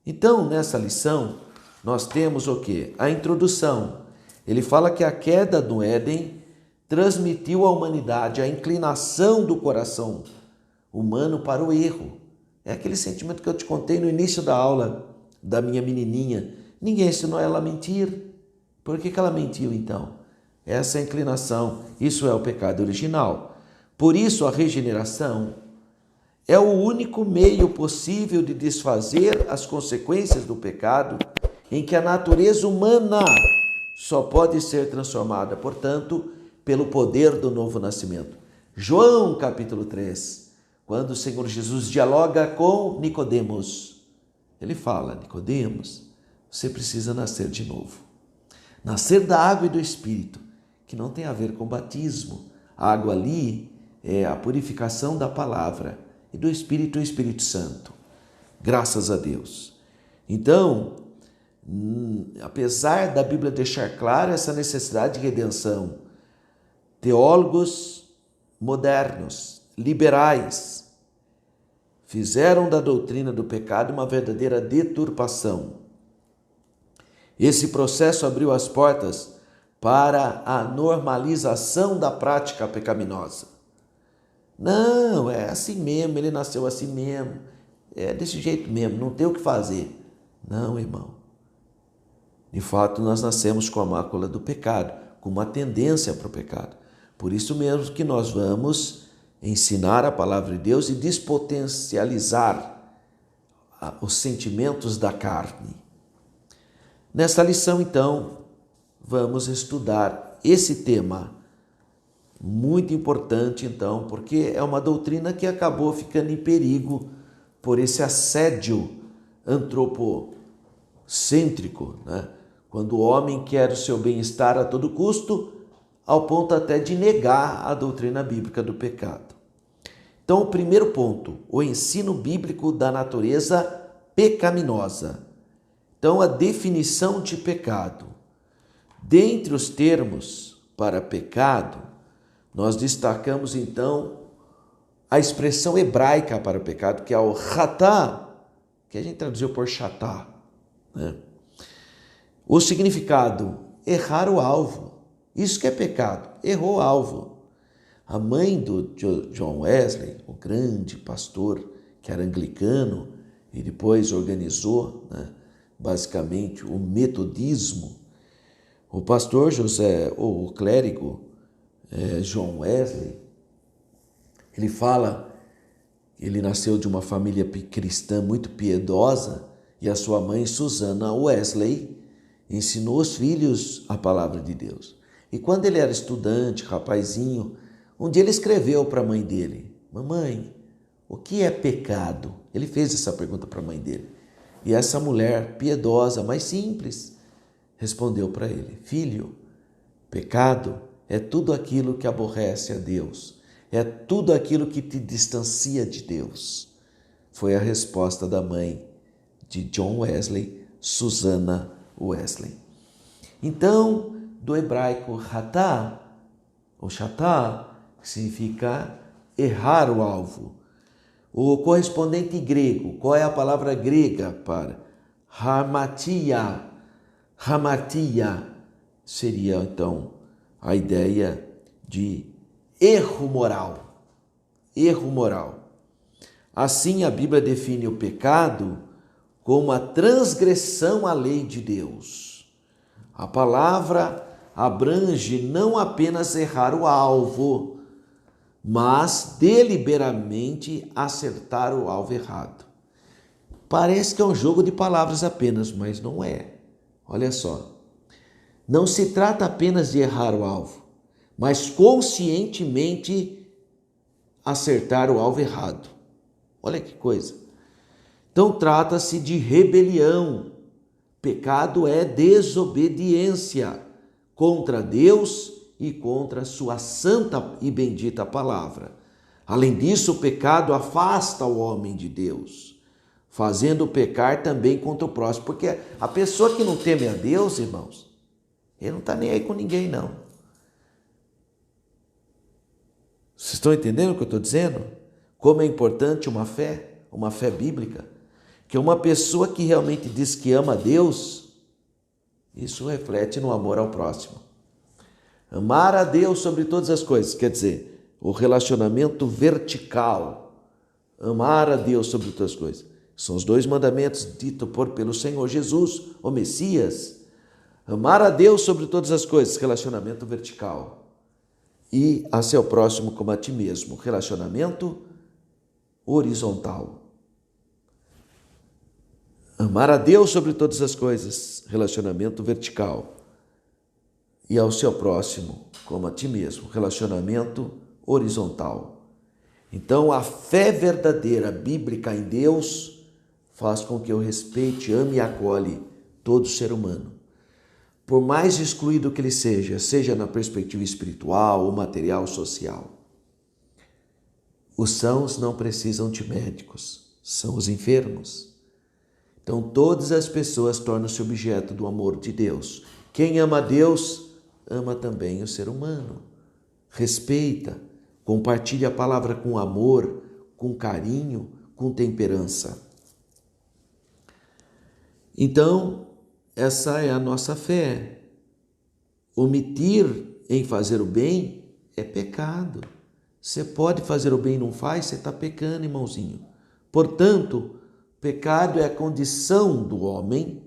Então, nessa lição, nós temos o quê? A introdução. Ele fala que a queda do Éden transmitiu à humanidade a inclinação do coração humano para o erro. É aquele sentimento que eu te contei no início da aula da minha menininha. Ninguém ensinou ela a mentir. Por que ela mentiu então? Essa é a inclinação. Isso é o pecado original. Por isso, a regeneração é o único meio possível de desfazer as consequências do pecado, em que a natureza humana só pode ser transformada, portanto, pelo poder do novo nascimento. João capítulo 3, quando o Senhor Jesus dialoga com Nicodemos, ele fala: Nicodemos, você precisa nascer de novo. Nascer da água e do Espírito, que não tem a ver com batismo. A água ali é a purificação da palavra, e do Espírito, o Espírito Santo. Graças a Deus. Então, apesar da Bíblia deixar clara essa necessidade de redenção, teólogos modernos, liberais, fizeram da doutrina do pecado uma verdadeira deturpação. Esse processo abriu as portas para a normalização da prática pecaminosa. Não, é assim mesmo, ele nasceu assim mesmo, é desse jeito mesmo, não tem o que fazer. Não, irmão. De fato, nós nascemos com a mácula do pecado, com uma tendência para o pecado. Por isso mesmo que nós vamos ensinar a palavra de Deus e despotencializar os sentimentos da carne. Nesta lição, então, vamos estudar esse tema, muito importante, então, porque é uma doutrina que acabou ficando em perigo por esse assédio antropocêntrico, né? Quando o homem quer o seu bem-estar a todo custo, ao ponto até de negar a doutrina bíblica do pecado. Então, o primeiro ponto, o ensino bíblico da natureza pecaminosa. Então, a definição de pecado. Dentre os termos para pecado, nós destacamos, então, a expressão hebraica para o pecado, que é o ratá, que a gente traduziu por chatá, né? O significado, errar o alvo. Isso que é pecado, errou o alvo. A mãe do John Wesley, o grande pastor que era anglicano e depois organizou, né, basicamente o metodismo, o pastor José, ou o clérigo John Wesley, ele fala que ele nasceu de uma família cristã muito piedosa e a sua mãe, Susana Wesley, ensinou os filhos a palavra de Deus. E quando ele era estudante, rapazinho, um dia ele escreveu para a mãe dele: mamãe, o que é pecado? Ele fez essa pergunta para a mãe dele. E essa mulher piedosa, mas simples, respondeu para ele: filho, pecado é tudo aquilo que aborrece a Deus. É tudo aquilo que te distancia de Deus. Foi a resposta da mãe de John Wesley, Susana Wesley. Então, do hebraico ratá, ou chatá, significa errar o alvo. O correspondente grego, qual é a palavra grega para hamartia? Hamartia seria, então, a ideia de erro moral. Erro moral. Assim, a Bíblia define o pecado como a transgressão à lei de Deus. A palavra abrange não apenas errar o alvo, mas deliberadamente acertar o alvo errado. Parece que é um jogo de palavras apenas, mas não é. Olha só. Não se trata apenas de errar o alvo, mas conscientemente acertar o alvo errado. Olha que coisa. Então trata-se de rebelião. Pecado é desobediência contra Deus e contra sua santa e bendita palavra. Além disso, o pecado afasta o homem de Deus, fazendo pecar também contra o próximo. Porque a pessoa que não teme a Deus, irmãos, ele não está nem aí com ninguém, não. Vocês estão entendendo o que eu estou dizendo? Como é importante uma fé bíblica, Porque uma pessoa que realmente diz que ama a Deus, isso reflete no amor ao próximo. Amar a Deus sobre todas as coisas, quer dizer, o relacionamento vertical. Amar a Deus sobre todas as coisas. São os 2 mandamentos ditos pelo Senhor Jesus, o Messias. Amar a Deus sobre todas as coisas, relacionamento vertical. E a seu próximo como a ti mesmo, relacionamento horizontal. Amar a Deus sobre todas as coisas, relacionamento vertical. E ao seu próximo como a ti mesmo, relacionamento horizontal. Então, a fé verdadeira bíblica em Deus faz com que eu respeite, ame e acolhe todo ser humano. Por mais excluído que ele seja na perspectiva espiritual ou material, social. Os sãos não precisam de médicos, são os enfermos. Então, todas as pessoas tornam-se objeto do amor de Deus. Quem ama a Deus, ama também o ser humano. Respeita, compartilha a palavra com amor, com carinho, com temperança. Então, essa é a nossa fé. Omitir em fazer o bem é pecado. Você pode fazer o bem e não faz, você está pecando, irmãozinho. Portanto, pecado é a condição do homem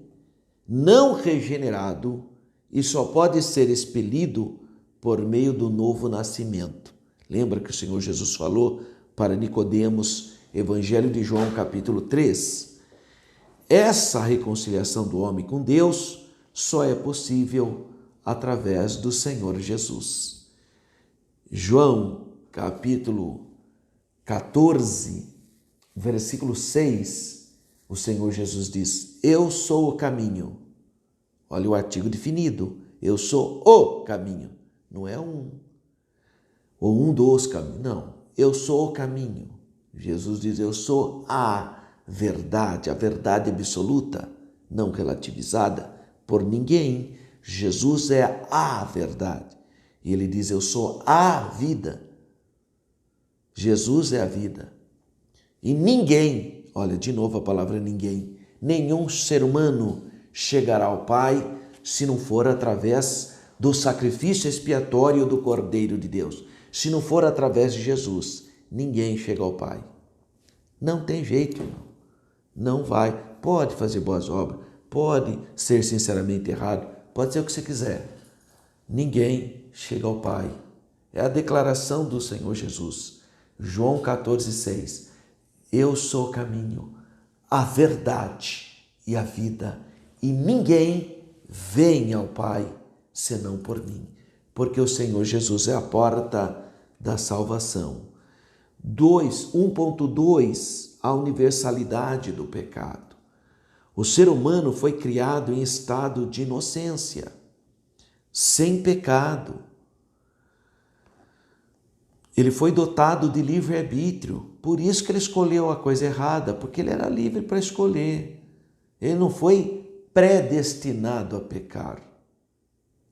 não regenerado e só pode ser expelido por meio do novo nascimento. Lembra que o Senhor Jesus falou para Nicodemos, Evangelho de João, capítulo 3? Essa reconciliação do homem com Deus só é possível através do Senhor Jesus. João, capítulo 14, versículo 6, o Senhor Jesus diz: eu sou o caminho. Olha o artigo definido. Eu sou o caminho. Não é ou um dos caminhos. Não. Eu sou o caminho. Jesus diz: eu sou a verdade absoluta, não relativizada por ninguém. Jesus é a verdade. E ele diz: eu sou a vida. Jesus é a vida. E ninguém, olha de novo a palavra ninguém, nenhum ser humano chegará ao Pai se não for através do sacrifício expiatório do Cordeiro de Deus. Se não for através de Jesus, ninguém chega ao Pai. Não tem jeito, irmão. Não vai. Pode fazer boas obras, pode ser sinceramente errado, pode ser o que você quiser. Ninguém chega ao Pai. É a declaração do Senhor Jesus. João 14, 6. Eu sou o caminho, a verdade e a vida, e ninguém vem ao Pai senão por mim, porque o Senhor Jesus é a porta da salvação. 1.2, a universalidade do pecado. O ser humano foi criado em estado de inocência, sem pecado. Ele foi dotado de livre-arbítrio, por isso que ele escolheu a coisa errada, porque ele era livre para escolher. Ele não foi predestinado a pecar.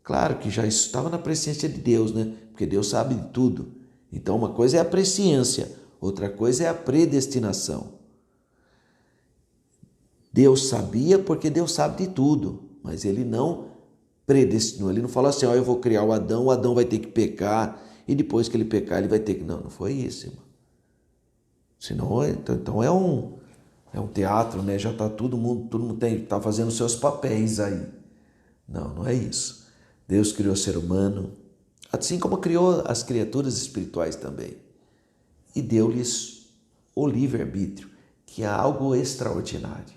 Claro que já estava na presciência de Deus, né? Porque Deus sabe de tudo. Então, uma coisa é a presciência, outra coisa é a predestinação. Deus sabia porque Deus sabe de tudo, mas ele não predestinou. Ele não falou assim: eu vou criar o Adão vai ter que pecar, e depois que ele pecar, ele vai ter que... Não foi isso, irmão. Senão, então é um teatro, né? Já está todo mundo está fazendo seus papéis aí. Não é isso. Deus criou o ser humano, assim como criou as criaturas espirituais também. E deu-lhes o livre-arbítrio, que é algo extraordinário.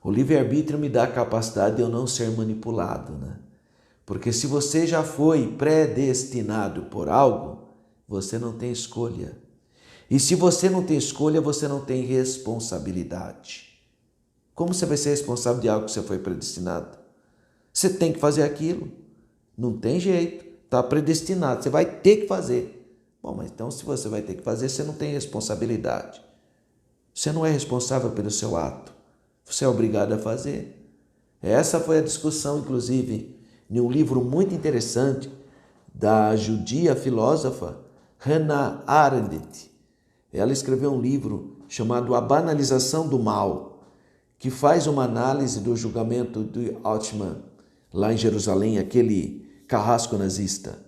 O livre-arbítrio me dá a capacidade de eu não ser manipulado, né? Porque se você já foi predestinado por algo, você não tem escolha. E se você não tem escolha, você não tem responsabilidade. Como você vai ser responsável de algo que você foi predestinado? Você tem que fazer aquilo. Não tem jeito. Está predestinado. Você vai ter que fazer. Bom, mas então se você vai ter que fazer, você não tem responsabilidade. Você não é responsável pelo seu ato. Você é obrigado a fazer. Essa foi a discussão, inclusive, em um livro muito interessante da judia filósofa Hannah Arendt. Ela escreveu um livro chamado A Banalização do Mal, que faz uma análise do julgamento de Eichmann, lá em Jerusalém, aquele carrasco nazista.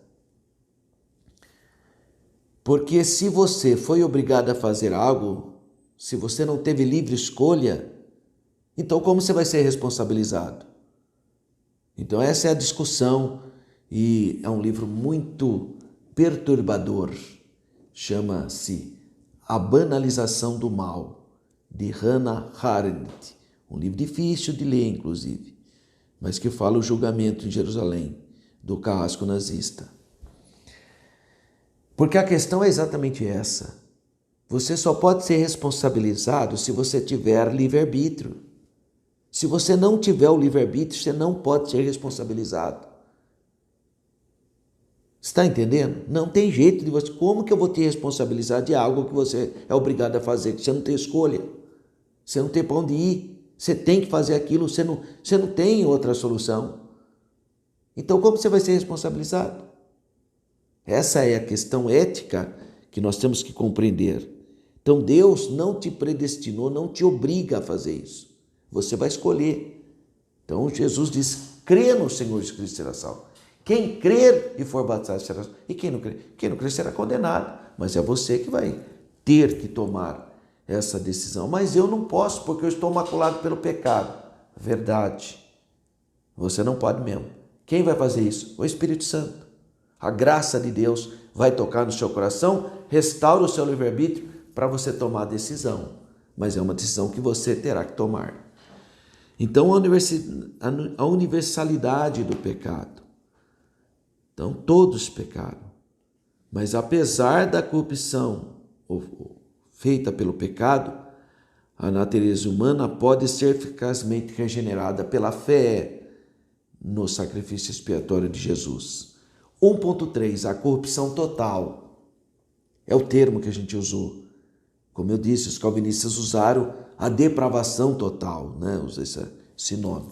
Porque se você foi obrigado a fazer algo, se você não teve livre escolha, então como você vai ser responsabilizado? Então essa é a discussão e é um livro muito perturbador. Chama-se A Banalização do Mal, de Hannah Arendt. Um livro difícil de ler, inclusive, mas que fala o julgamento em Jerusalém do carrasco nazista. Porque a questão é exatamente essa. Você só pode ser responsabilizado se você tiver livre-arbítrio. Se você não tiver o livre-arbítrio, você não pode ser responsabilizado. Está entendendo? Não tem jeito de você. Como que eu vou te responsabilizar de algo que você é obrigado a fazer, que você não tem escolha? Você não tem para onde ir. Você tem que fazer aquilo, você não tem outra solução. Então, como você vai ser responsabilizado? Essa é a questão ética que nós temos que compreender. Então, Deus não te predestinou, não te obriga a fazer isso. Você vai escolher. Então, Jesus diz, crê no Senhor Jesus Cristo será salvo. Quem crer e for batizado será salvo. E quem não crer será condenado. Mas é você que vai ter que tomar essa decisão. Mas eu não posso, porque eu estou maculado pelo pecado. Verdade. Você não pode mesmo. Quem vai fazer isso? O Espírito Santo. A graça de Deus vai tocar no seu coração, restaura o seu livre-arbítrio para você tomar a decisão. Mas é uma decisão que você terá que tomar. Então, a universalidade do pecado. Então, todos pecaram. Mas apesar da corrupção feita pelo pecado, a natureza humana pode ser eficazmente regenerada pela fé no sacrifício expiatório de Jesus. 1.3, a corrupção total. É o termo que a gente usou. Como eu disse, os calvinistas usaram a depravação total, né? Usa esse nome.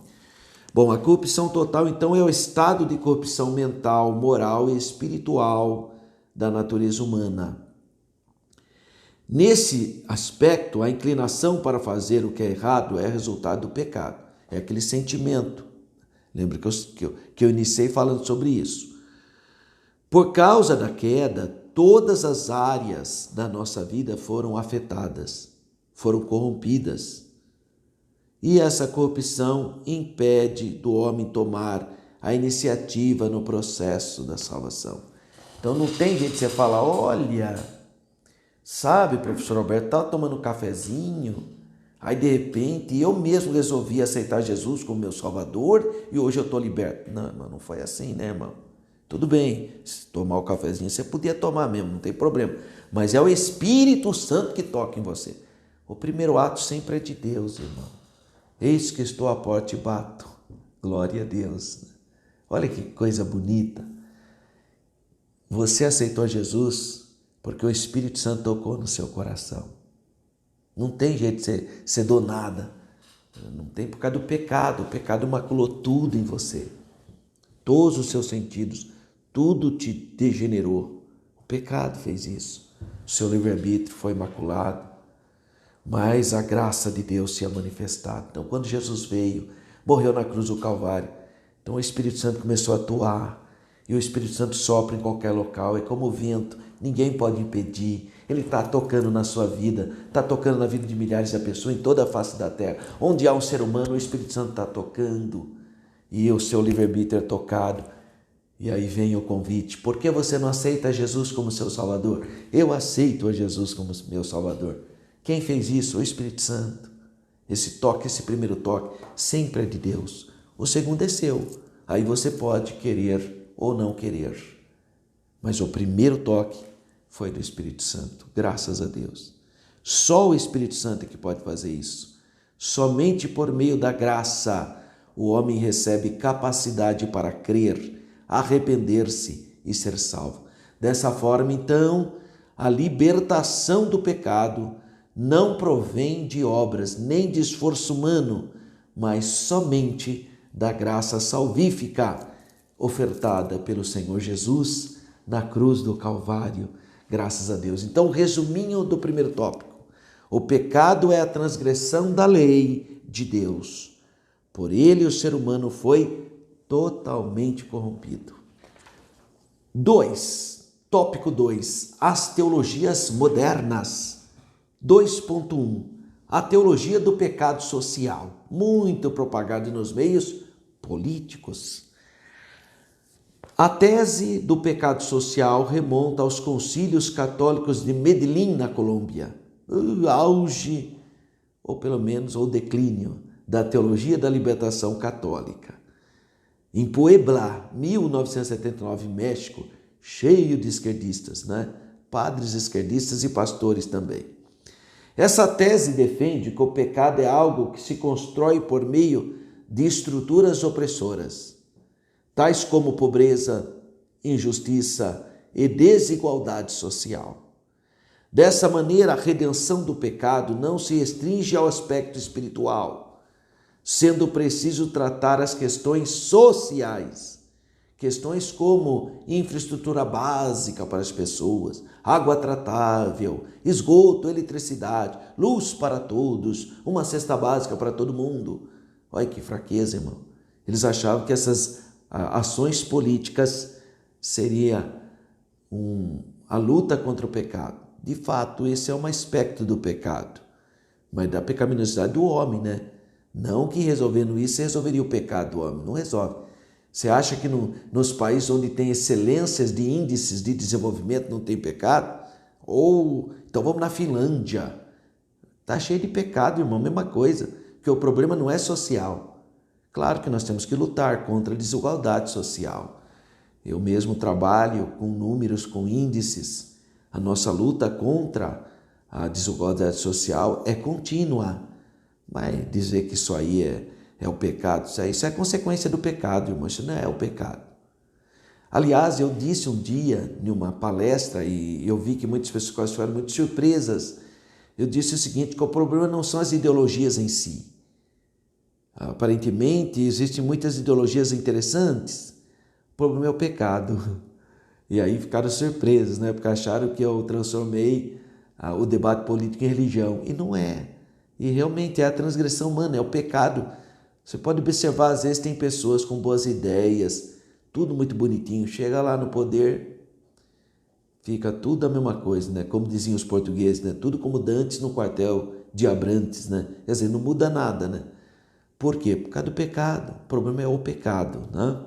Bom, a corrupção total, então, é o estado de corrupção mental, moral e espiritual da natureza humana. Nesse aspecto, a inclinação para fazer o que é errado é resultado do pecado. É aquele sentimento. Lembra que eu iniciei falando sobre isso. Por causa da queda, todas as áreas da nossa vida foram afetadas, foram corrompidas. E essa corrupção impede do homem tomar a iniciativa no processo da salvação. Então não tem jeito de você falar, olha, sabe, professor Alberto, estava tomando um cafezinho, aí de repente eu mesmo resolvi aceitar Jesus como meu Salvador e hoje eu estou liberto. Não, irmão, não foi assim, né, irmão? Tudo bem, se tomar o cafezinho você podia tomar mesmo, não tem problema. Mas é o Espírito Santo que toca em você. O primeiro ato sempre é de Deus, irmão. Eis que estou à porta e bato. Glória a Deus. Olha que coisa bonita. Você aceitou Jesus porque o Espírito Santo tocou no seu coração. Não tem jeito de ser do nada. Não tem por causa do pecado. O pecado maculou tudo em você. Todos os seus sentidos, tudo te degenerou. O pecado fez isso. O seu livre-arbítrio foi maculado. Mas a graça de Deus se é manifestada. Então, quando Jesus veio, morreu na cruz do Calvário, então o Espírito Santo começou a atuar. E o Espírito Santo sopra em qualquer local. É como o vento, ninguém pode impedir. Ele está tocando na sua vida, está tocando na vida de milhares de pessoas em toda a face da terra. Onde há um ser humano, o Espírito Santo está tocando. E o seu livre-arbítrio é tocado. E aí vem o convite. Por que você não aceita Jesus como seu Salvador? Eu aceito a Jesus como meu Salvador. Quem fez isso? O Espírito Santo. Esse toque, esse primeiro toque, sempre é de Deus. O segundo é seu. Aí você pode querer ou não querer. Mas o primeiro toque foi do Espírito Santo. Graças a Deus. Só o Espírito Santo é que pode fazer isso. Somente por meio da graça o homem recebe capacidade para crer, arrepender-se e ser salvo. Dessa forma, então, a libertação do pecado não provém de obras nem de esforço humano, mas somente da graça salvífica ofertada pelo Senhor Jesus na cruz do Calvário. Graças a Deus. Então, resuminho do primeiro tópico. O pecado é a transgressão da lei de Deus. Por ele o ser humano foi totalmente corrompido. 2. Tópico 2. As teologias modernas. 2.1. A teologia do pecado social, muito propagada nos meios políticos. A tese do pecado social remonta aos concílios católicos de Medellín, na Colômbia. O auge, ou pelo menos o declínio, da teologia da libertação católica. Em Puebla, 1979, México, cheio de esquerdistas, né? Padres esquerdistas e pastores também. Essa tese defende que o pecado é algo que se constrói por meio de estruturas opressoras, tais como pobreza, injustiça e desigualdade social. Dessa maneira, a redenção do pecado não se restringe ao aspecto espiritual, sendo preciso tratar as questões sociais, questões como infraestrutura básica para as pessoas, água tratável, esgoto, eletricidade, luz para todos, uma cesta básica para todo mundo. Olha que fraqueza, irmão. Eles achavam que essas ações políticas seria a luta contra o pecado. De fato, esse é um aspecto do pecado, mas da pecaminosidade do homem, né? Não que resolvendo isso resolveria o pecado do homem, não resolve. Você acha que nos países onde tem excelências de índices de desenvolvimento não tem pecado? Ou então vamos na Finlândia. Está cheio de pecado, irmão, mesma coisa. Porque o problema não é social. Claro que nós temos que lutar contra a desigualdade social. Eu mesmo trabalho com números, com índices. A nossa luta contra a desigualdade social é contínua. Mas dizer que isso aí é o pecado, isso é consequência do pecado, irmão, isso não é o pecado. Aliás, eu disse um dia em uma palestra, e eu vi que muitas pessoas ficaram muito surpresas, eu disse o seguinte, que o problema não são as ideologias em si. Aparentemente, existem muitas ideologias interessantes, o problema é o pecado. E aí ficaram surpresos, né? Porque acharam que eu transformei o debate político em religião, e não é. E realmente é a transgressão humana, é o pecado. Você pode observar, às vezes tem pessoas com boas ideias, tudo muito bonitinho, chega lá no poder, fica tudo a mesma coisa, né? Como diziam os portugueses, né? Tudo como dantes no quartel de Abrantes, né? Quer dizer, não muda nada, né? Por quê? Por causa do pecado. O problema é o pecado, né?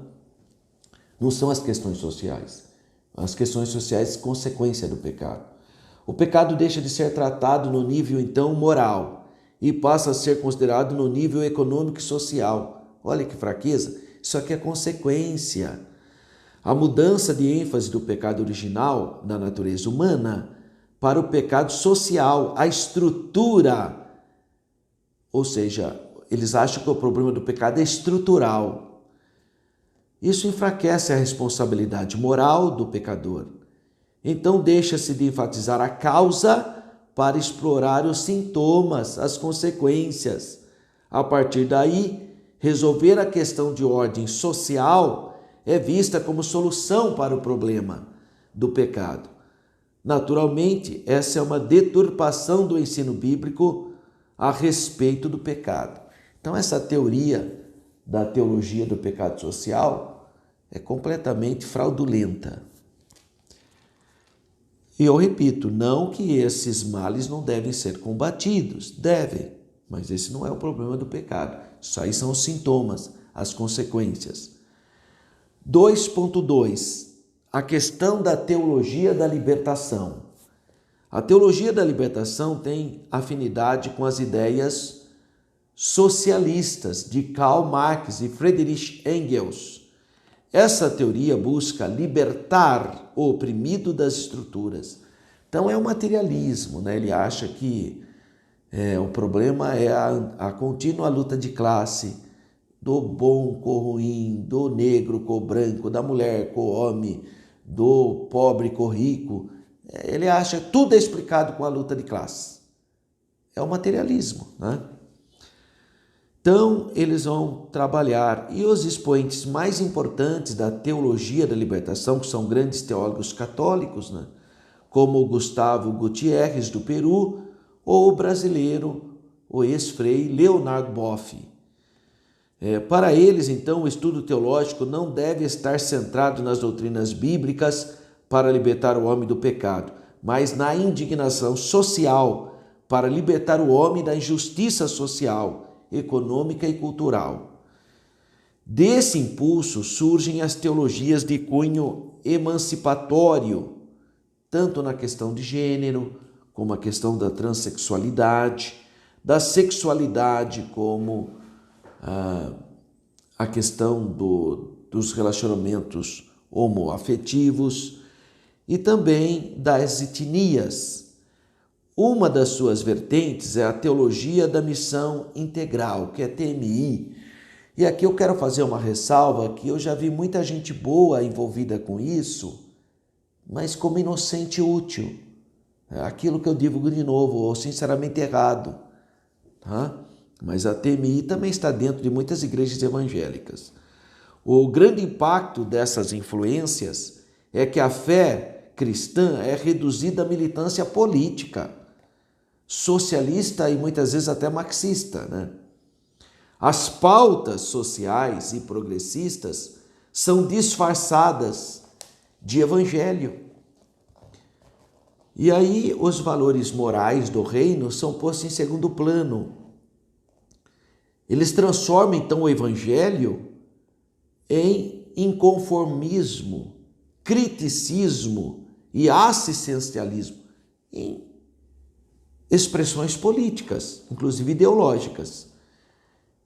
Não são as questões sociais. As questões sociais, consequência do pecado. O pecado deixa de ser tratado no nível, então, moral e passa a ser considerado no nível econômico e social. Olha que fraqueza. Isso aqui é consequência. A mudança de ênfase do pecado original na natureza humana para o pecado social, a estrutura. Ou seja, eles acham que o problema do pecado é estrutural. Isso enfraquece a responsabilidade moral do pecador. Então deixa-se de enfatizar a causa para explorar os sintomas, as consequências. A partir daí, resolver a questão de ordem social é vista como solução para o problema do pecado. Naturalmente, essa é uma deturpação do ensino bíblico a respeito do pecado. Então, essa teoria da teologia do pecado social é completamente fraudulenta. E eu repito, não que esses males não devem ser combatidos, devem, mas esse não é o problema do pecado. Isso aí são os sintomas, as consequências. 2.2. A questão da teologia da libertação. A teologia da libertação tem afinidade com as ideias socialistas de Karl Marx e Friedrich Engels. Essa teoria busca libertar o oprimido das estruturas. Então é o materialismo, né? Ele acha que o problema é a contínua luta de classe, do bom com o ruim, do negro com o branco, da mulher com o homem, do pobre com o rico. Ele acha que tudo é explicado com a luta de classe. É o materialismo, né? Então, eles vão trabalhar, e os expoentes mais importantes da teologia da libertação, que são grandes teólogos católicos, né? Como o Gustavo Gutierrez, do Peru, ou o brasileiro, o ex-frei Leonardo Boff. Para eles, então, o estudo teológico não deve estar centrado nas doutrinas bíblicas para libertar o homem do pecado, mas na indignação social para libertar o homem da injustiça social, econômica e cultural. Desse impulso surgem as teologias de cunho emancipatório, tanto na questão de gênero, como a questão da transexualidade, da sexualidade, como a questão dos relacionamentos homoafetivos e também das etnias. Uma das suas vertentes é a teologia da missão integral, que é TMI. E aqui eu quero fazer uma ressalva que eu já vi muita gente boa envolvida com isso, mas como inocente útil. É aquilo que eu digo de novo, ou sinceramente errado. Tá? Mas a TMI também está dentro de muitas igrejas evangélicas. O grande impacto dessas influências é que a fé cristã é reduzida à militância política, socialista e muitas vezes até marxista, né? As pautas sociais e progressistas são disfarçadas de evangelho. E aí os valores morais do reino são postos em segundo plano. Eles transformam então o evangelho em inconformismo, criticismo e assistencialismo, em expressões políticas, inclusive ideológicas.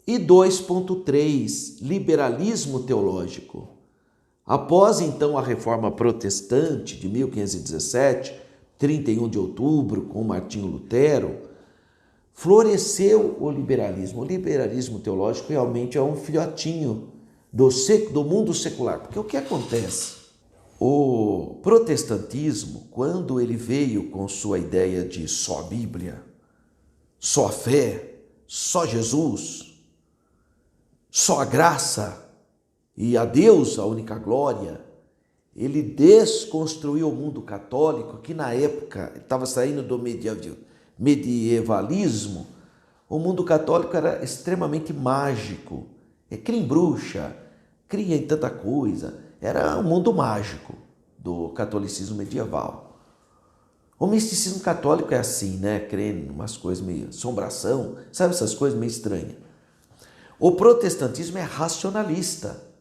E 2.3, liberalismo teológico. Após então a reforma protestante de 1517, 31 de outubro, com Martinho Lutero, floresceu o liberalismo. O liberalismo teológico realmente é um filhotinho do mundo secular. Porque o que acontece? O protestantismo, quando ele veio com sua ideia de só Bíblia, só fé, só Jesus, só a graça e a Deus a única glória, ele desconstruiu o mundo católico, que na época estava saindo do medievalismo. O mundo católico era extremamente mágico, cria em bruxa, cria em tanta coisa. Era um mundo mágico do catolicismo medieval. O misticismo católico é assim, né? Crê em umas coisas meio assombração, sabe essas coisas meio estranhas. O protestantismo é racionalista.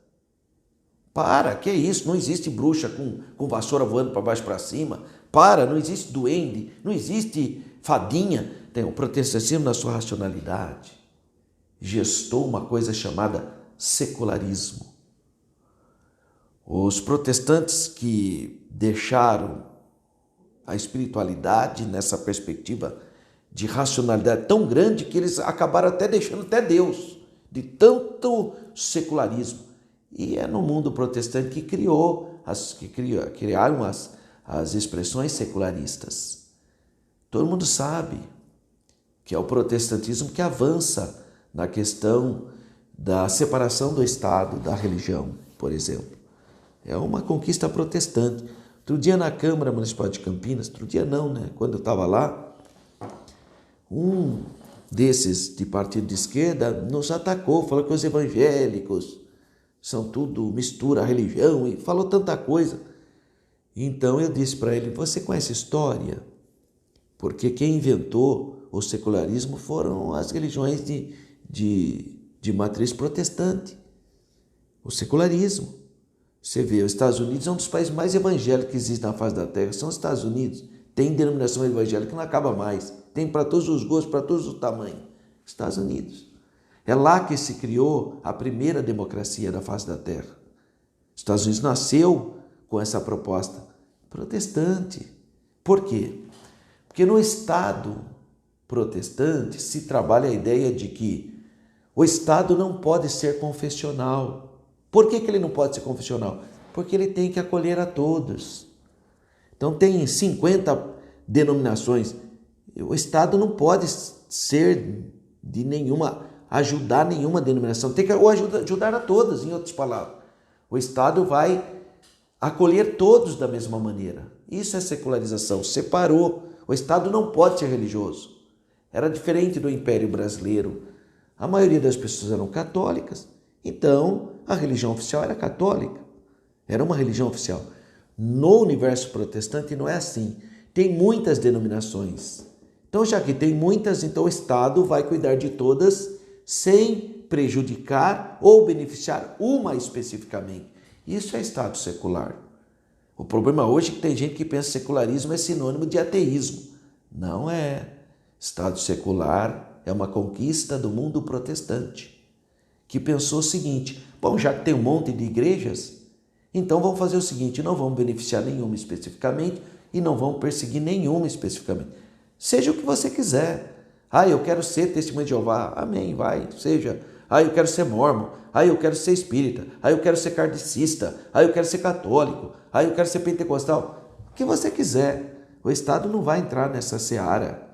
Que é isso? Não existe bruxa com vassoura voando para baixo para cima. Não existe duende, não existe fadinha. Tem o protestantismo na sua racionalidade. Gestou uma coisa chamada secularismo. Os protestantes que deixaram a espiritualidade nessa perspectiva de racionalidade tão grande que eles acabaram até deixando até Deus, de tanto secularismo. E é no mundo protestante que criaram as expressões secularistas. Todo mundo sabe que é o protestantismo que avança na questão da separação do Estado, da religião, por exemplo. É uma conquista protestante. Outro dia na Câmara Municipal de Campinas, outro dia não, né? Quando eu estava lá, um desses de partido de esquerda nos atacou, falou que os evangélicos são tudo mistura religião e falou tanta coisa. Então eu disse para ele, você conhece história? Porque quem inventou o secularismo foram as religiões de matriz protestante. O secularismo. Você vê, os Estados Unidos é um dos países mais evangélicos que existe na face da Terra. São os Estados Unidos. Tem denominação evangélica que não acaba mais. Tem para todos os gostos, para todos os tamanhos. Estados Unidos. É lá que se criou a primeira democracia da face da Terra. Os Estados Unidos nasceu com essa proposta protestante. Por quê? Porque no Estado protestante se trabalha a ideia de que o Estado não pode ser confessional. Por que ele não pode ser confessional? Porque ele tem que acolher a todos. Então tem 50 denominações. O Estado não pode ser de ajudar nenhuma denominação. Tem que ajudar a todas, em outras palavras. O Estado vai acolher todos da mesma maneira. Isso é secularização. Separou. O Estado não pode ser religioso. Era diferente do Império Brasileiro. A maioria das pessoas eram católicas, então a religião oficial era católica. Era uma religião oficial. No universo protestante não é assim. Tem muitas denominações. Então, já que tem muitas, então o Estado vai cuidar de todas sem prejudicar ou beneficiar uma especificamente. Isso é Estado secular. O problema hoje é que tem gente que pensa que secularismo é sinônimo de ateísmo. Não é. Estado secular é uma conquista do mundo protestante, que pensou o seguinte: bom, já que tem um monte de igrejas, então vamos fazer o seguinte, não vamos beneficiar nenhuma especificamente e não vamos perseguir nenhuma especificamente. Seja o que você quiser. Ah, eu quero ser testemunha de Jeová. Amém, vai, seja. Ah, eu quero ser mórmon. Ah, eu quero ser espírita. Ah, eu quero ser kardecista. Ah, eu quero ser católico. Ah, eu quero ser pentecostal. O que você quiser. O Estado não vai entrar nessa seara.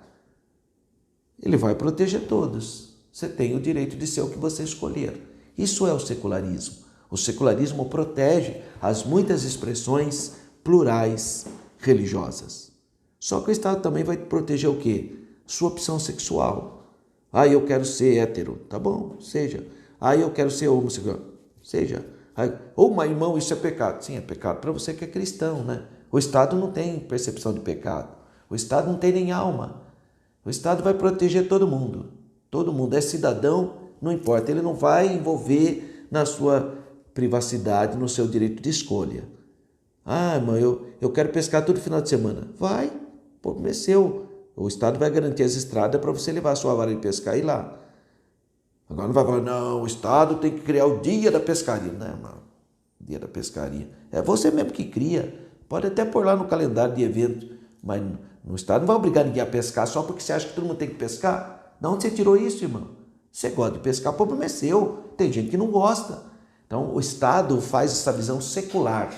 Ele vai proteger todos. Você tem o direito de ser o que você escolher. Isso é o secularismo. O secularismo protege as muitas expressões plurais religiosas. Só que o Estado também vai proteger o quê? Sua opção sexual. Ah, eu quero ser hétero. Tá bom, seja. Ah, eu quero ser homossexual. Seja. Ou, mas irmão, isso é pecado. Sim, é pecado para você que é cristão, né? O Estado não tem percepção de pecado. O Estado não tem nem alma. O Estado vai proteger todo mundo. Todo mundo é cidadão, não importa. Ele não vai envolver na sua privacidade, no seu direito de escolha. Ah, irmão, eu quero pescar todo final de semana. Vai, pô, é seu. O Estado vai garantir as estradas para você levar a sua vara de pescar e ir lá. Agora não vai falar, não, o Estado tem que criar o dia da pescaria. Não, irmão, dia da pescaria. É você mesmo que cria. Pode até pôr lá no calendário de evento, mas no Estado não vai obrigar ninguém a pescar só porque você acha que todo mundo tem que pescar. De onde você tirou isso, irmão? Você gosta de pescar, o problema é seu. Tem gente que não gosta. Então, o Estado faz essa visão secular.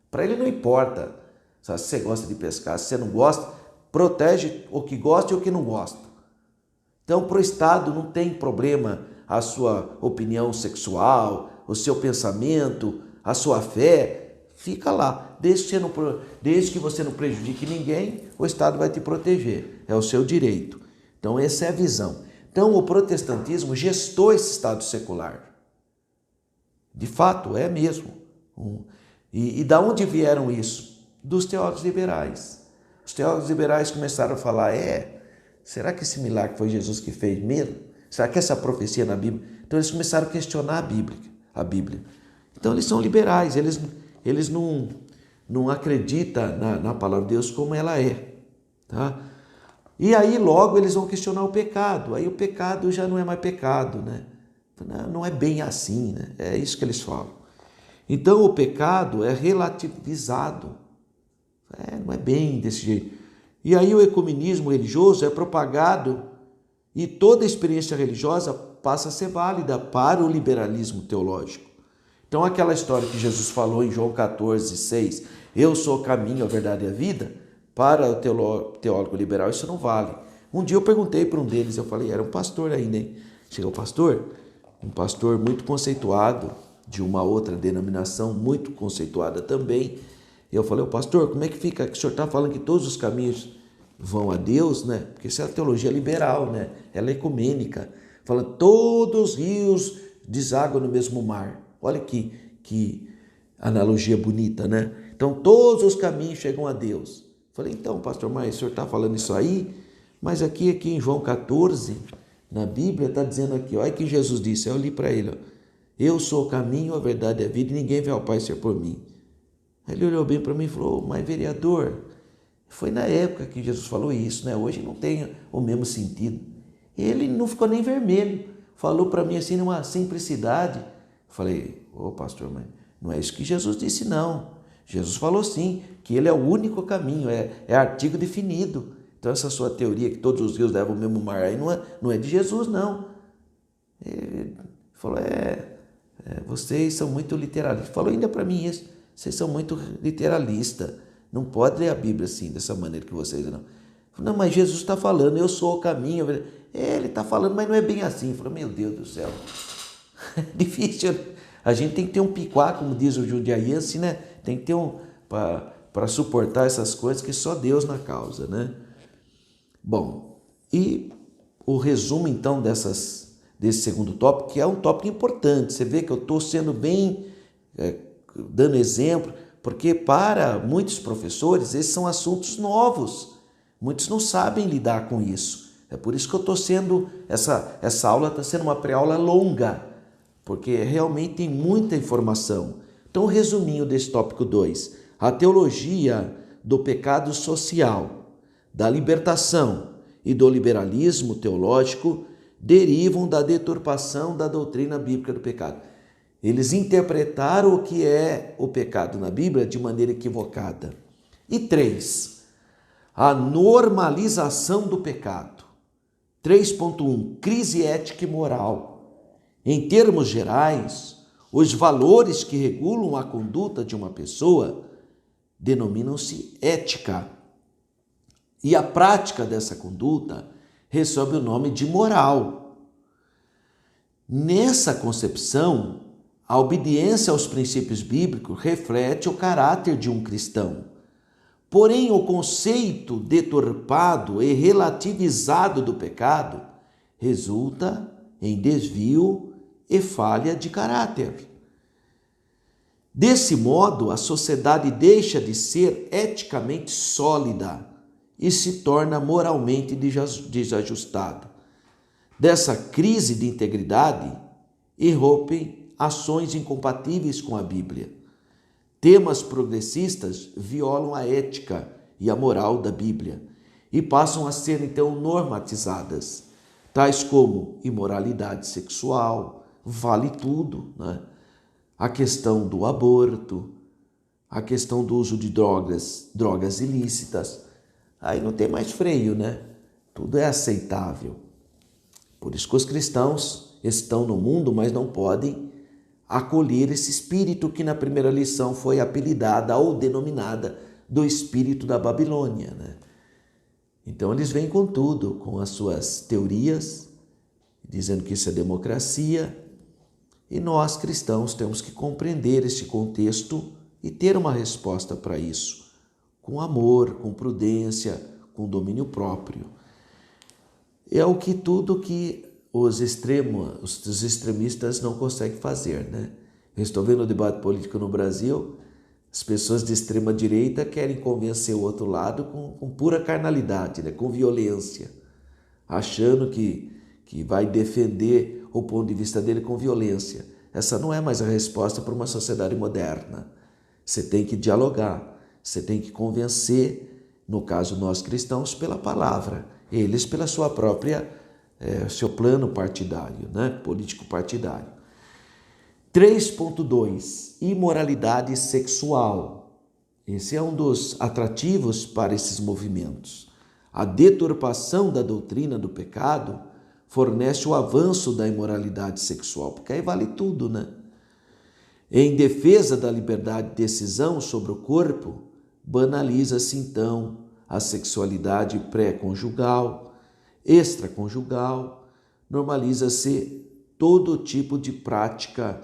Para ele não importa se você gosta de pescar, se você não gosta, protege o que gosta e o que não gosta. Então, para o Estado não tem problema a sua opinião sexual, o seu pensamento, a sua fé, fica lá. Desde que você não prejudique ninguém, o Estado vai te proteger. É o seu direito. Então, essa é a visão. Então, o protestantismo gestou esse Estado secular. De fato, é mesmo. E da onde vieram isso? Dos teólogos liberais. Os teólogos liberais começaram a falar, será que esse milagre foi Jesus que fez mesmo? Será que essa profecia na Bíblia? Então eles começaram a questionar a Bíblia. Então eles são liberais, eles não acreditam na palavra de Deus como ela é. Tá? E aí logo eles vão questionar o pecado. Aí o pecado já não é mais pecado, né? Não é bem assim, né? É isso que eles falam. Então o pecado é relativizado. Não é bem desse jeito. E aí o ecumenismo religioso é propagado e toda experiência religiosa passa a ser válida para o liberalismo teológico. Então aquela história que Jesus falou em João 14, 6, eu sou o caminho, a verdade e a vida, para o teólogo liberal isso não vale. Um dia eu perguntei para um deles, eu falei, era um pastor ainda, hein? Chegou o pastor, um pastor muito conceituado, de uma outra denominação muito conceituada também. Eu falei, pastor, como é que fica? Que o senhor está falando que todos os caminhos vão a Deus, né? Porque isso é a teologia liberal, né? Ela é ecumênica. Falando, todos os rios desaguam no mesmo mar. Olha que analogia bonita, né? Então, todos os caminhos chegam a Deus. Falei, então, pastor, mas o senhor está falando isso aí? Mas aqui em João 14, na Bíblia, está dizendo aqui, olha que Jesus disse, eu li para ele, ó, eu sou o caminho, a verdade e a vida, e ninguém vem ao Pai ser por mim. Aí ele olhou bem para mim e falou, mas vereador, foi na época que Jesus falou isso, né? Hoje não tem o mesmo sentido. Ele não ficou nem vermelho, falou para mim assim numa simplicidade. Eu falei, pastor, mas não é isso que Jesus disse não. Jesus falou sim, que ele é o único caminho, é artigo definido. Então essa sua teoria que todos os rios levam ao mesmo mar aí não é de Jesus não. Ele falou, vocês são muito literalistas. Falou ainda para mim isso, vocês são muito literalistas. Não pode ler a Bíblia assim, dessa maneira que vocês não. Não, mas Jesus está falando, eu sou o caminho. Ele está falando, mas não é bem assim. Eu falei, meu Deus do céu. É difícil. A gente tem que ter um picuá, como diz o jundiaiense, né? Tem que ter para suportar essas coisas que só Deus na causa, né? Bom, e o resumo então desse segundo tópico, que é um tópico importante. Você vê que eu estou sendo bem, dando exemplo, porque para muitos professores esses são assuntos novos. Muitos não sabem lidar com isso. É por isso que eu estou sendo, essa aula está sendo uma pré-aula longa, porque realmente tem muita informação. Então, resuminho desse tópico 2. A teologia do pecado social, da libertação e do liberalismo teológico derivam da deturpação da doutrina bíblica do pecado. Eles interpretaram o que é o pecado na Bíblia de maneira equivocada. E 3, a normalização do pecado. 3.1, crise ética e moral. Em termos gerais, os valores que regulam a conduta de uma pessoa denominam-se ética. E a prática dessa conduta recebe o nome de moral. Nessa concepção, a obediência aos princípios bíblicos reflete o caráter de um cristão. Porém, o conceito deturpado e relativizado do pecado resulta em desvio e falha de caráter. Desse modo, a sociedade deixa de ser eticamente sólida e se torna moralmente desajustada. Dessa crise de integridade irrompem ações incompatíveis com a Bíblia. Temas progressistas violam a ética e a moral da Bíblia e passam a ser então normatizadas, tais como imoralidade sexual, vale tudo, né? A questão do aborto, a questão do uso de drogas ilícitas. Aí não tem mais freio, né? Tudo é aceitável. Por isso que os cristãos estão no mundo, mas não podem acolher esse espírito que na primeira lição foi apelidada ou denominada do espírito da Babilônia, né? Então eles vêm com tudo, com as suas teorias, dizendo que isso é democracia, e nós cristãos temos que compreender esse contexto e ter uma resposta para isso, com amor, com prudência, com domínio próprio. É o que tudo que os extremistas não conseguem fazer, né? Eu estou vendo o debate político no Brasil, as pessoas de extrema direita querem convencer o outro lado com pura carnalidade, né? Com violência, achando que vai defender o ponto de vista dele com violência. Essa não é mais a resposta para uma sociedade moderna. Você tem que dialogar, você tem que convencer, no caso nós cristãos, pela palavra, eles pela sua própria seu plano partidário, né? Político partidário. 3.2, imoralidade sexual. Esse é um dos atrativos para esses movimentos. A deturpação da doutrina do pecado fornece o avanço da imoralidade sexual, porque aí vale tudo, né? Em defesa da liberdade de decisão sobre o corpo, banaliza-se então a sexualidade pré-conjugal, extraconjugal, normaliza-se todo tipo de prática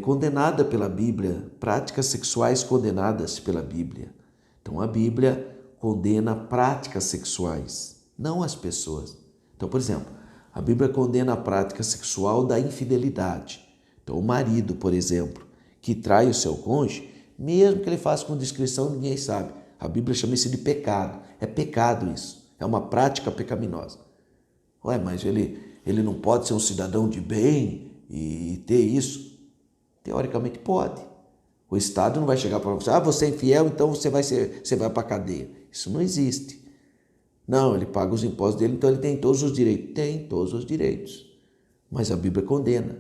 condenada pela Bíblia, práticas sexuais condenadas pela Bíblia. Então a Bíblia condena práticas sexuais, não as pessoas. Então, por exemplo, a Bíblia condena a prática sexual da infidelidade. Então o marido, por exemplo, que trai o seu cônjuge, mesmo que ele faça com discrição, ninguém sabe. A Bíblia chama isso de pecado. É pecado isso. É uma prática pecaminosa. Ué, mas ele não pode ser um cidadão de bem e ter isso? Teoricamente pode. O Estado não vai chegar para você, você é infiel, então você vai para a cadeia. Isso não existe. Não, ele paga os impostos dele, então ele tem todos os direitos. Tem todos os direitos. Mas a Bíblia condena.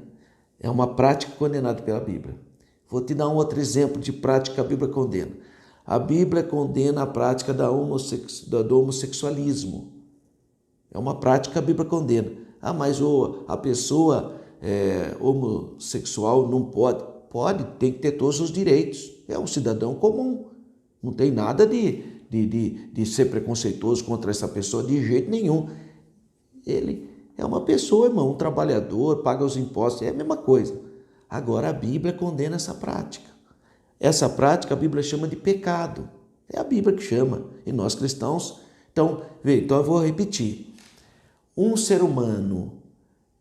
É uma prática condenada pela Bíblia. Vou te dar um outro exemplo de prática que a Bíblia condena. A Bíblia condena a prática do homossexualismo. É uma prática que a Bíblia condena. Mas a pessoa homossexual não pode? Pode, tem que ter todos os direitos. É um cidadão comum. Não tem nada de ser preconceituoso contra essa pessoa de jeito nenhum. Ele é uma pessoa, irmão, um trabalhador, paga os impostos, é a mesma coisa. Agora a Bíblia condena essa prática. Essa prática a Bíblia chama de pecado. É a Bíblia que chama. E nós cristãos... Então eu vou repetir. Um ser humano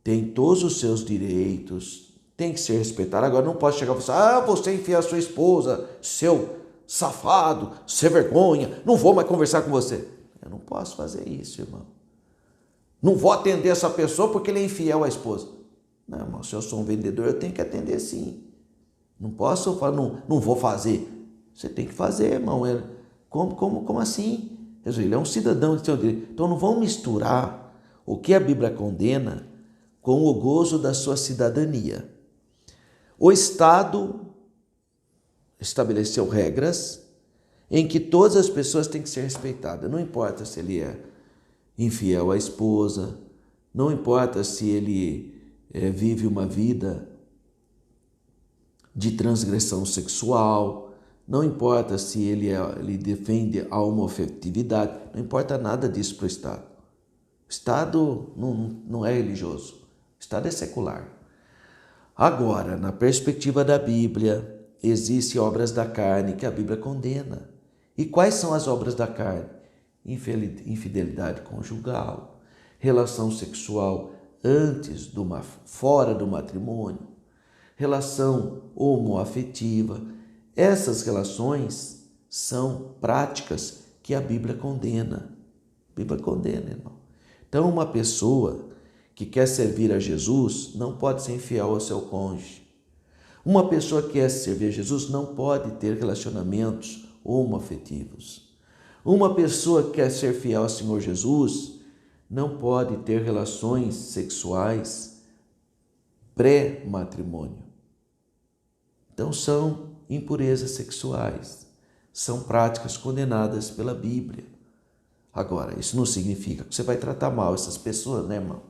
tem todos os seus direitos, tem que ser respeitado. Agora não pode chegar e falar, você enfiar a sua esposa, seu safado, sem vergonha, não vou mais conversar com você. Eu não posso fazer isso, irmão. Não vou atender essa pessoa porque ele é infiel à esposa. Não, irmão, se eu sou um vendedor, eu tenho que atender sim. Não posso falar, não vou fazer. Você tem que fazer, irmão. Como assim? Ele é um cidadão de seu direito. Então não vão misturar o que a Bíblia condena com o gozo da sua cidadania. O Estado estabeleceu regras em que todas as pessoas têm que ser respeitadas. Não importa se ele é infiel à esposa, não importa se ele vive uma vida de transgressão sexual, não importa se ele defende a homoafetividade, não importa nada disso para o Estado. O Estado não é religioso, o Estado é secular. Agora, na perspectiva da Bíblia, existem obras da carne que a Bíblia condena. E quais são as obras da carne? Infidelidade conjugal, relação sexual fora do matrimônio, relação homoafetiva. Essas relações são práticas que a Bíblia condena. A Bíblia condena, irmão. Então, uma pessoa que quer servir a Jesus não pode ser infiel ao seu cônjuge. Uma pessoa que quer servir a Jesus não pode ter relacionamentos homoafetivos. Uma pessoa que quer ser fiel ao Senhor Jesus não pode ter relações sexuais pré-matrimônio. Então são impurezas sexuais, são práticas condenadas pela Bíblia. Agora, isso não significa que você vai tratar mal essas pessoas, né, irmão?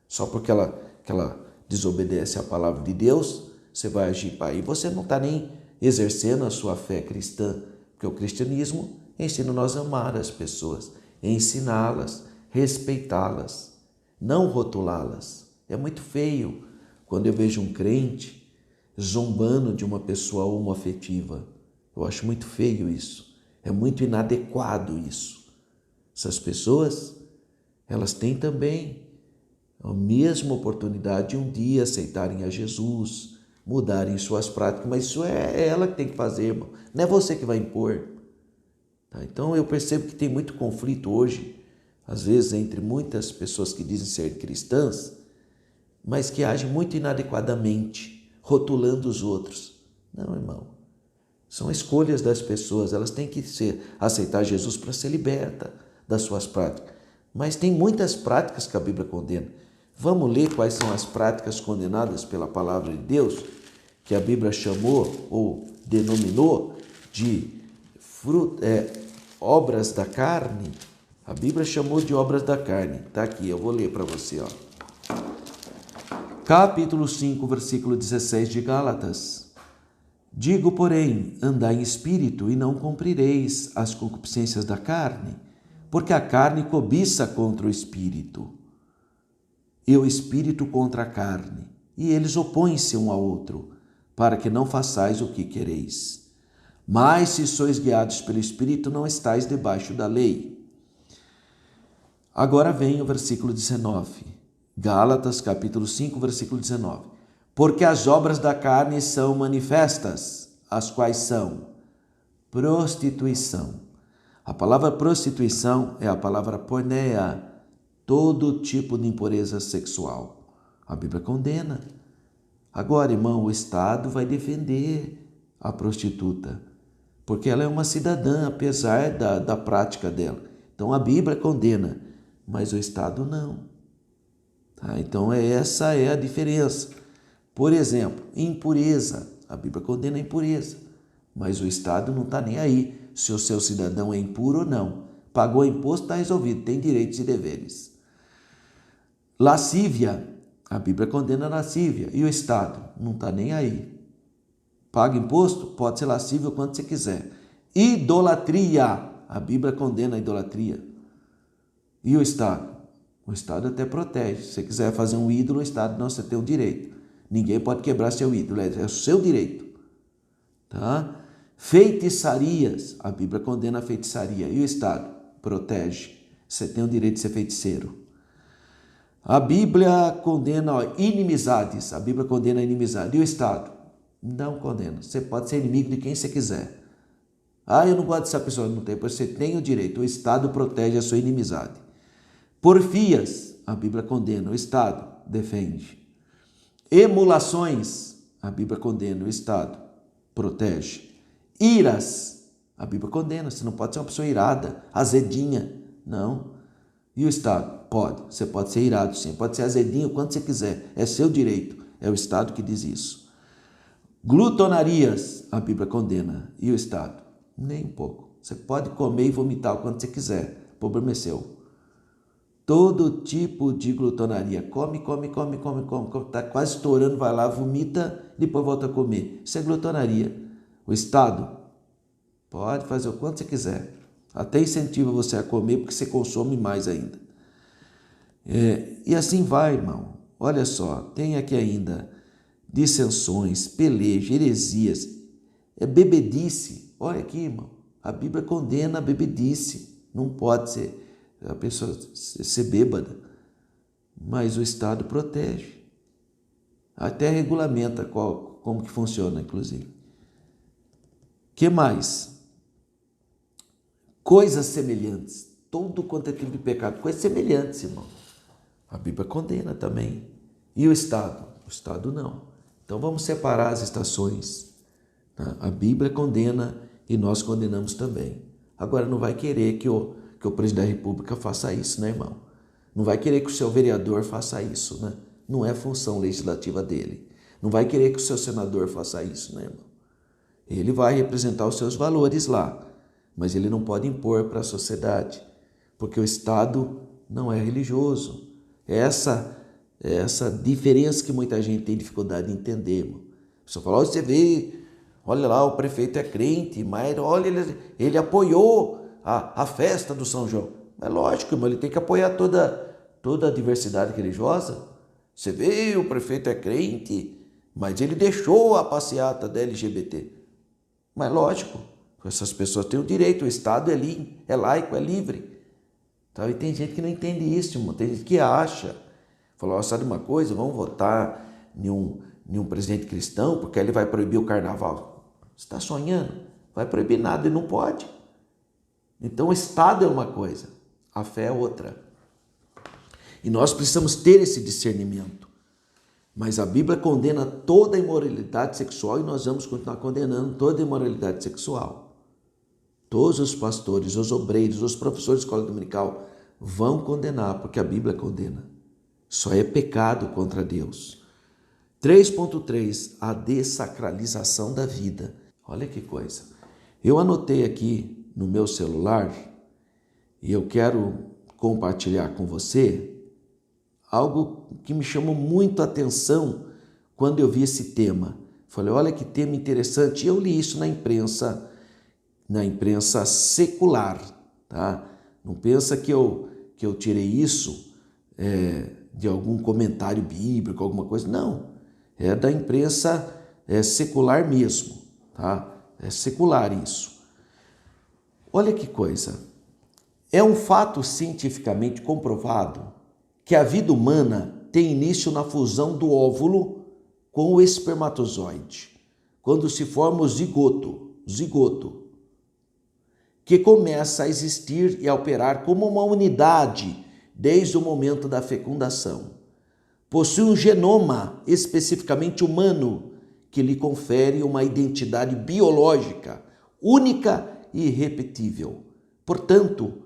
Só porque ela desobedece à palavra de Deus, você vai agir para aí. Você não está nem exercendo a sua fé cristã, porque o cristianismo ensina nós a amar as pessoas, ensiná-las, respeitá-las, não rotulá-las. É muito feio quando eu vejo um crente zombando de uma pessoa homoafetiva. Eu acho muito feio isso. É muito inadequado isso. Essas pessoas, elas têm também a mesma oportunidade de um dia aceitarem a Jesus, mudarem suas práticas, mas isso é ela que tem que fazer, irmão. Não é você que vai impor. Tá? Então eu percebo que tem muito conflito hoje, às vezes entre muitas pessoas que dizem ser cristãs, mas que agem muito inadequadamente, rotulando os outros. Não, irmão. São escolhas das pessoas, elas têm que aceitar Jesus para ser liberta das suas práticas. Mas tem muitas práticas que a Bíblia condena. Vamos ler quais são as práticas condenadas pela palavra de Deus, que a Bíblia chamou ou denominou de obras da carne. A Bíblia chamou de obras da carne. Está aqui, eu vou ler para você. Capítulo 5, versículo 16 de Gálatas. Digo, porém, andai em espírito e não cumprireis as concupiscências da carne, porque a carne cobiça contra o espírito, e o espírito contra a carne, e eles opõem-se um ao outro, para que não façais o que quereis. Mas se sois guiados pelo espírito, não estáis debaixo da lei. Agora vem o versículo 19. Gálatas, capítulo 5, versículo 19. Porque as obras da carne são manifestas, as quais são prostituição. A palavra prostituição é a palavra porneia, todo tipo de impureza sexual. A Bíblia condena. Agora, irmão, o Estado vai defender a prostituta, porque ela é uma cidadã, apesar da prática dela. Então, a Bíblia condena, mas o Estado não. Tá? Então, essa é a diferença. Por exemplo, impureza. A Bíblia condena a impureza, mas o Estado não está nem aí se o seu cidadão é impuro ou não. Pagou imposto, está resolvido, tem direitos e deveres. Lascívia. A Bíblia condena a lascívia. E o Estado não está nem aí. Paga imposto, pode ser lascívio quanto você quiser. Idolatria. A Bíblia condena a idolatria. E o Estado? O Estado até protege. Se você quiser fazer um ídolo, o Estado não, você tem o direito. Ninguém pode quebrar seu ídolo, é o seu direito. Tá? Feitiçarias. A Bíblia condena a feitiçaria. E o Estado? Protege. Você tem o direito de ser feiticeiro. A Bíblia condena inimizades, a Bíblia condena a inimizade. E o Estado? Não condena. Você pode ser inimigo de quem você quiser. Ah, eu não gosto dessa pessoa. Não tem, você tem o direito. O Estado protege a sua inimizade. Porfias, a Bíblia condena. O Estado defende. Emulações, a Bíblia condena. O Estado protege. Iras, a Bíblia condena. Você não pode ser uma pessoa irada, azedinha. Não. E o Estado? Pode. Você pode ser irado, sim. Pode ser azedinho quanto você quiser. É seu direito. É o Estado que diz isso. Glutonarias, a Bíblia condena. E o Estado? Nem um pouco. Você pode comer e vomitar o quanto você quiser. O problema é seu. Todo tipo de glutonaria. Come. Está quase estourando, vai lá, vomita, depois volta a comer. Isso é glutonaria. O Estado pode fazer o quanto você quiser. Até incentiva você a comer, porque você consome mais ainda. E assim vai, irmão. Olha só, tem aqui ainda dissensões, peleja, heresias, bebedice. Olha aqui, irmão. A Bíblia condena a bebedice. Não pode ser a pessoa ser bêbada. Mas o Estado protege. Até regulamenta como que funciona, inclusive. Que mais? Coisas semelhantes. Todo quanto é tipo de pecado. Coisas semelhantes, irmão. A Bíblia condena também. E o Estado? O Estado não. Então vamos separar as estações. Tá? A Bíblia condena e nós condenamos também. Agora não vai querer que o presidente da República faça isso, né, irmão? Não vai querer que o seu vereador faça isso, né? Não é função legislativa dele. Não vai querer que o seu senador faça isso, né, irmão? Ele vai representar os seus valores lá, mas ele não pode impor para a sociedade, porque o Estado não é religioso. Essa diferença que muita gente tem dificuldade de entender, irmão. A pessoa fala, você vê, olha lá, o prefeito é crente, mas olha, ele apoiou a festa do São João. É lógico, irmão, ele tem que apoiar toda a diversidade religiosa. Você vê, o prefeito é crente, mas ele deixou a passeata da LGBT. Mas lógico, essas pessoas têm o direito, o Estado é laico, é livre. Então, e tem gente que não entende isso, irmão. Tem gente que acha, falou, sabe uma coisa, vamos votar em um presidente cristão, porque ele vai proibir o carnaval. Você está sonhando? Vai proibir nada, ele não pode. Então o Estado é uma coisa, a fé é outra. E nós precisamos ter esse discernimento. Mas a Bíblia condena toda a imoralidade sexual e nós vamos continuar condenando toda a imoralidade sexual. Todos os pastores, os obreiros, os professores de escola dominical vão condenar, porque a Bíblia condena. Só é pecado contra Deus. 3.3, a dessacralização da vida. Olha que coisa. Eu anotei aqui no meu celular e eu quero compartilhar com você algo que me chamou muito a atenção quando eu vi esse tema. Falei, olha que tema interessante. E eu li isso na imprensa secular, tá? Não pensa que eu tirei isso de algum comentário bíblico, alguma coisa. Não, é da imprensa secular mesmo, tá? É secular isso. Olha que coisa. É um fato cientificamente comprovado que a vida humana tem início na fusão do óvulo com o espermatozoide, quando se forma o zigoto, que começa a existir e a operar como uma unidade desde o momento da fecundação. Possui um genoma especificamente humano que lhe confere uma identidade biológica única e irrepetível. Portanto,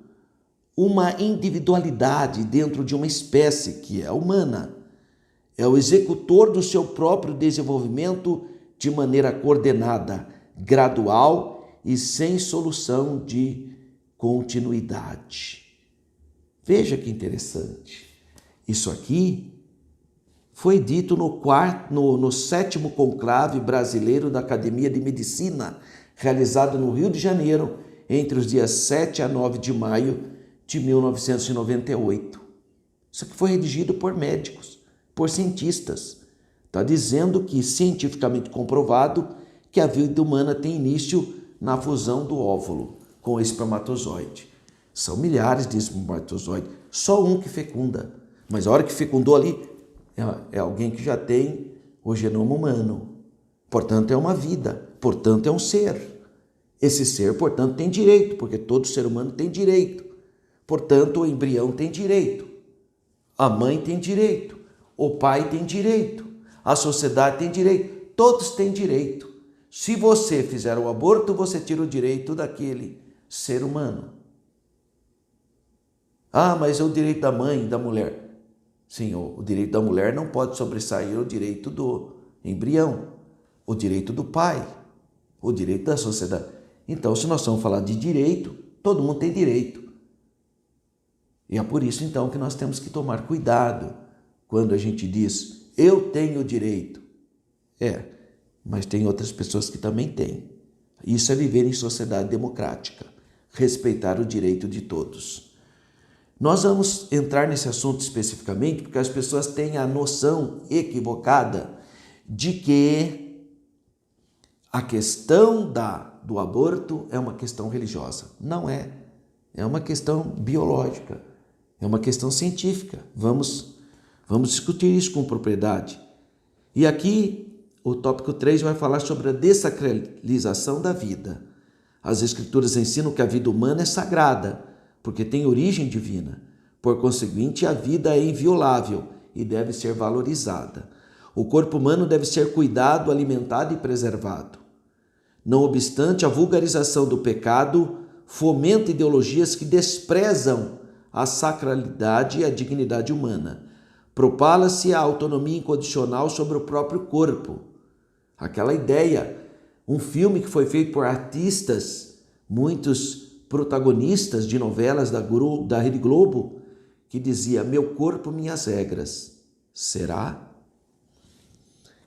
uma individualidade dentro de uma espécie que é humana. É o executor do seu próprio desenvolvimento de maneira coordenada, gradual e sem solução de continuidade. Veja que interessante. Isso aqui foi dito no 7º Conclave Brasileiro da Academia de Medicina, realizado no Rio de Janeiro, entre os dias 7 a 9 de maio de 1998. Isso aqui foi redigido por médicos, por cientistas. Está dizendo que, cientificamente comprovado, que a vida humana tem início na fusão do óvulo com o espermatozoide. São milhares de espermatozoides, só um que fecunda. Mas a hora que fecundou ali, é alguém que já tem o genoma humano. Portanto, é uma vida. Portanto, é um ser. Esse ser, portanto, tem direito, porque todo ser humano tem direito. Portanto, o embrião tem direito. A mãe tem direito. O pai tem direito. A sociedade tem direito. Todos têm direito. Se você fizer o aborto, você tira o direito daquele ser humano. Ah, mas é o direito da mãe, da mulher. Sim, o direito da mulher não pode sobressair o direito do embrião, o direito do pai, o direito da sociedade. Então, se nós vamos falar de direito, todo mundo tem direito. E é por isso, então, que nós temos que tomar cuidado quando a gente diz, eu tenho direito. Mas tem outras pessoas que também têm. Isso é viver em sociedade democrática, respeitar o direito de todos. Nós vamos entrar nesse assunto especificamente porque as pessoas têm a noção equivocada de que a questão do aborto é uma questão religiosa. Não é. É uma questão biológica. É uma questão científica. Vamos discutir isso com propriedade. E aqui o tópico 3 vai falar sobre a dessacralização da vida. As Escrituras ensinam que a vida humana é sagrada, porque tem origem divina. Por conseguinte, a vida é inviolável e deve ser valorizada. O corpo humano deve ser cuidado, alimentado e preservado. Não obstante, a vulgarização do pecado fomenta ideologias que desprezam a sacralidade e a dignidade humana. Propala-se a autonomia incondicional sobre o próprio corpo. Aquela ideia, um filme que foi feito por artistas, muitos protagonistas de novelas da Rede Globo, que dizia, meu corpo, minhas regras. Será?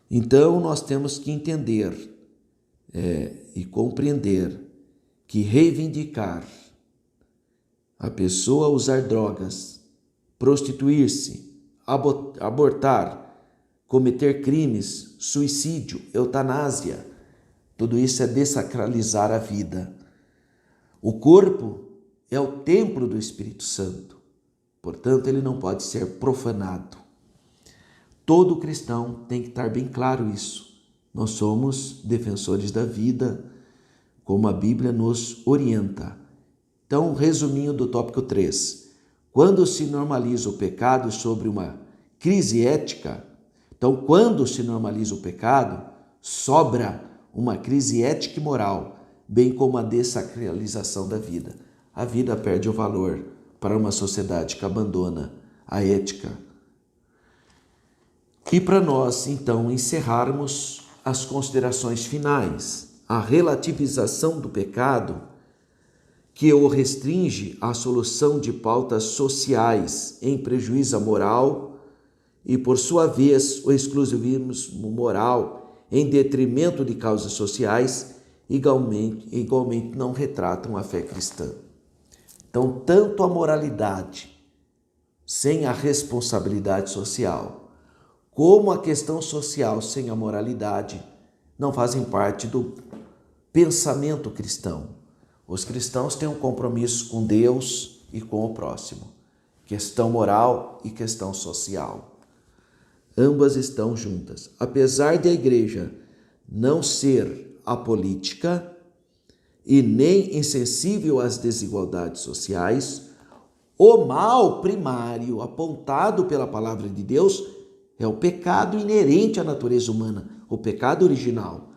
Então, nós temos que entender e compreender que reivindicar a pessoa usar drogas, prostituir-se, abortar, cometer crimes, suicídio, eutanásia, tudo isso é dessacralizar a vida. O corpo é o templo do Espírito Santo, portanto, ele não pode ser profanado. Todo cristão tem que estar bem claro isso. Nós somos defensores da vida, como a Bíblia nos orienta. Então, resuminho do tópico 3. Quando se normaliza o pecado sobre uma crise ética, quando se normaliza o pecado, sobra uma crise ética e moral, bem como a dessacralização da vida. A vida perde o valor para uma sociedade que abandona a ética. E para nós, então, encerrarmos as considerações finais, a relativização do pecado, que o restringe à solução de pautas sociais em prejuízo à moral e, por sua vez, o exclusivismo moral em detrimento de causas sociais, igualmente não retratam a fé cristã. Então, tanto a moralidade sem a responsabilidade social, como a questão social sem a moralidade, não fazem parte do pensamento cristão. Os cristãos têm um compromisso com Deus e com o próximo. Questão moral e questão social. Ambas estão juntas. Apesar de a igreja não ser apolítica e nem insensível às desigualdades sociais, o mal primário apontado pela palavra de Deus é o pecado inerente à natureza humana, o pecado original.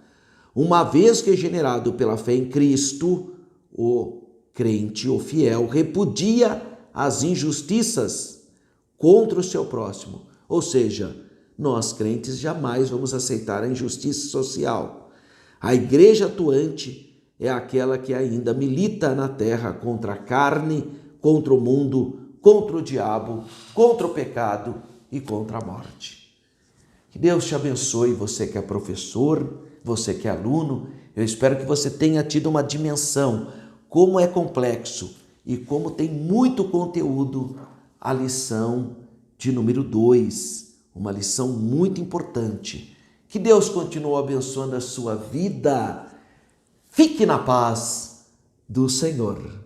Uma vez que é generado pela fé em Cristo, o crente, o fiel, repudia as injustiças contra o seu próximo. Ou seja, nós crentes jamais vamos aceitar a injustiça social. A igreja atuante é aquela que ainda milita na terra contra a carne, contra o mundo, contra o diabo, contra o pecado e contra a morte. Que Deus te abençoe, você que é professor, você que é aluno. Eu espero que você tenha tido uma dimensão, como é complexo e como tem muito conteúdo a lição de número 2, uma lição muito importante. Que Deus continue abençoando a sua vida. Fique na paz do Senhor.